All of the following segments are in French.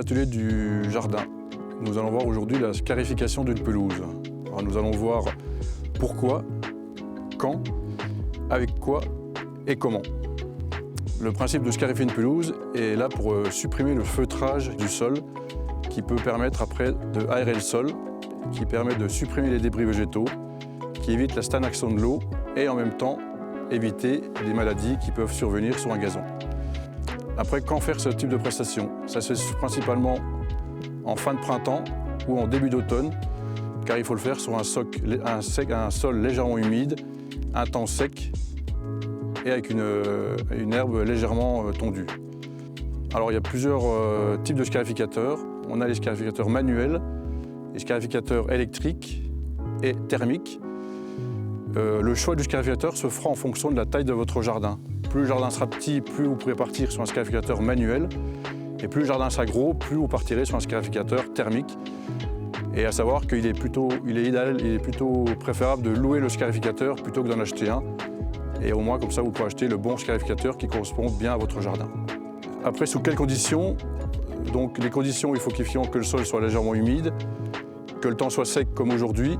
l'atelier du jardin. Nous allons voir aujourd'hui la scarification d'une pelouse. Alors nous allons voir pourquoi, quand, avec quoi et comment. Le principe de scarifier une pelouse est là pour supprimer le feutrage du sol qui peut permettre après d'aérer le sol, qui permet de supprimer les débris végétaux, qui évite la stagnation de l'eau et en même temps éviter des maladies qui peuvent survenir sur un gazon. Après, quand faire ce type de prestation? Ça se fait principalement en fin de printemps ou en début d'automne, car il faut le faire sur un sol légèrement humide, un temps sec et avec une herbe légèrement tondue. Alors il y a plusieurs types de scarificateurs. On a les scarificateurs manuels, les scarificateurs électriques et thermiques. Le choix du scarificateur se fera en fonction de la taille de votre jardin. Plus le jardin sera petit, plus vous pourrez partir sur un scarificateur manuel. Et plus le jardin sera gros, plus vous partirez sur un scarificateur thermique. Et à savoir qu'il est plutôt préférable de louer le scarificateur plutôt que d'en acheter un. Et au moins, comme ça, vous pourrez acheter le bon scarificateur qui correspond bien à votre jardin. Après, sous quelles conditions? Donc, les conditions, il faut que le sol soit légèrement humide, que le temps soit sec comme aujourd'hui,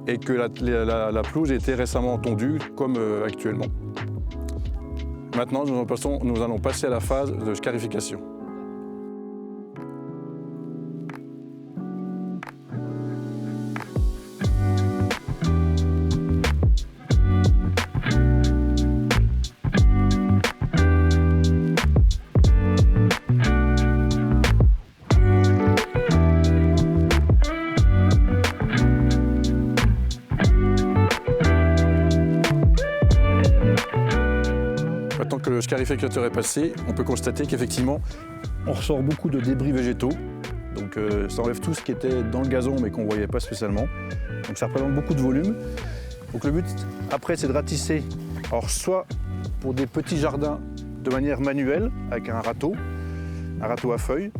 et que la pelouse ait été récemment tondue comme actuellement. Maintenant, nous allons passer à la phase de scarification. Maintenant que le scarificateur est passé, on peut constater qu'effectivement, on ressort beaucoup de débris végétaux. Donc ça enlève tout ce qui était dans le gazon mais qu'on ne voyait pas spécialement. Donc ça représente beaucoup de volume. Donc le but après, c'est de ratisser, alors soit pour des petits jardins de manière manuelle avec un râteau à feuilles,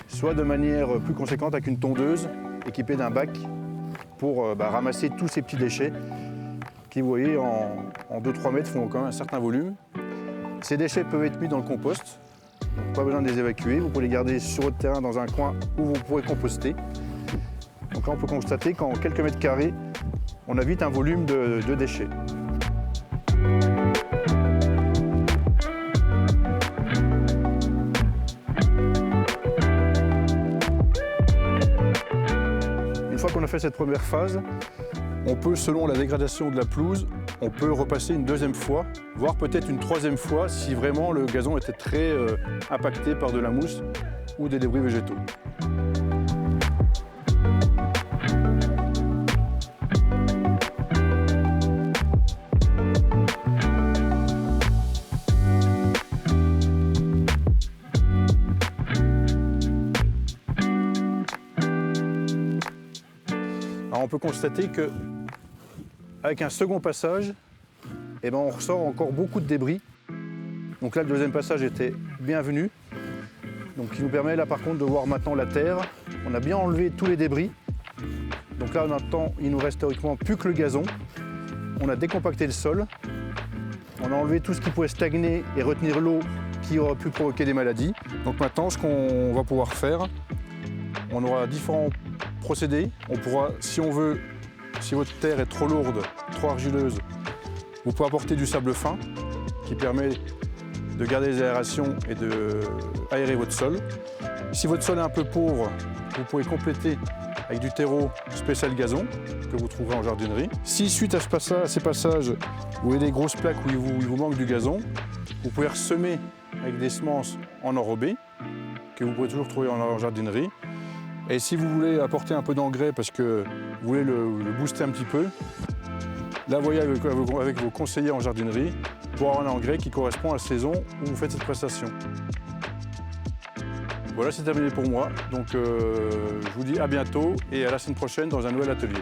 soit de manière plus conséquente avec une tondeuse équipée d'un bac pour ramasser tous ces petits déchets qui, vous voyez, en 2-3 mètres font quand même un certain volume. Ces déchets peuvent être mis dans le compost, donc pas besoin de les évacuer. Vous pouvez les garder sur votre terrain dans un coin où vous pourrez composter. Donc là, on peut constater qu'en quelques mètres carrés, on a vite un volume de déchets. Une fois qu'on a fait cette première phase, on peut, selon la dégradation de la pelouse, on peut repasser une deuxième fois, voire peut-être une troisième fois si vraiment le gazon était très impacté par de la mousse ou des débris végétaux. Alors on peut constater que avec un second passage, on ressort encore beaucoup de débris. Donc là, le deuxième passage était bienvenu. Donc il nous permet là par contre de voir maintenant la terre. On a bien enlevé tous les débris. Donc là, maintenant, il nous reste théoriquement plus que le gazon. On a décompacté le sol. On a enlevé tout ce qui pouvait stagner et retenir l'eau qui aurait pu provoquer des maladies. Donc maintenant, ce qu'on va pouvoir faire, on aura différents procédés. On pourra, si on veut, si votre terre est trop lourde, trop argileuse, vous pouvez apporter du sable fin qui permet de garder les aérations et d'aérer votre sol. Si votre sol est un peu pauvre, vous pouvez compléter avec du terreau spécial gazon que vous trouverez en jardinerie. Si suite à ces passages, vous avez des grosses plaques où il vous manque du gazon, vous pouvez ressemer avec des semences en enrobé que vous pourrez toujours trouver en jardinerie. Et si vous voulez apporter un peu d'engrais parce que vous voulez le booster un petit peu, là, voyez avec vos conseillers en jardinerie pour avoir un engrais qui correspond à la saison où vous faites cette prestation. Voilà, c'est terminé pour moi. Donc, je vous dis à bientôt et à la semaine prochaine dans un nouvel atelier.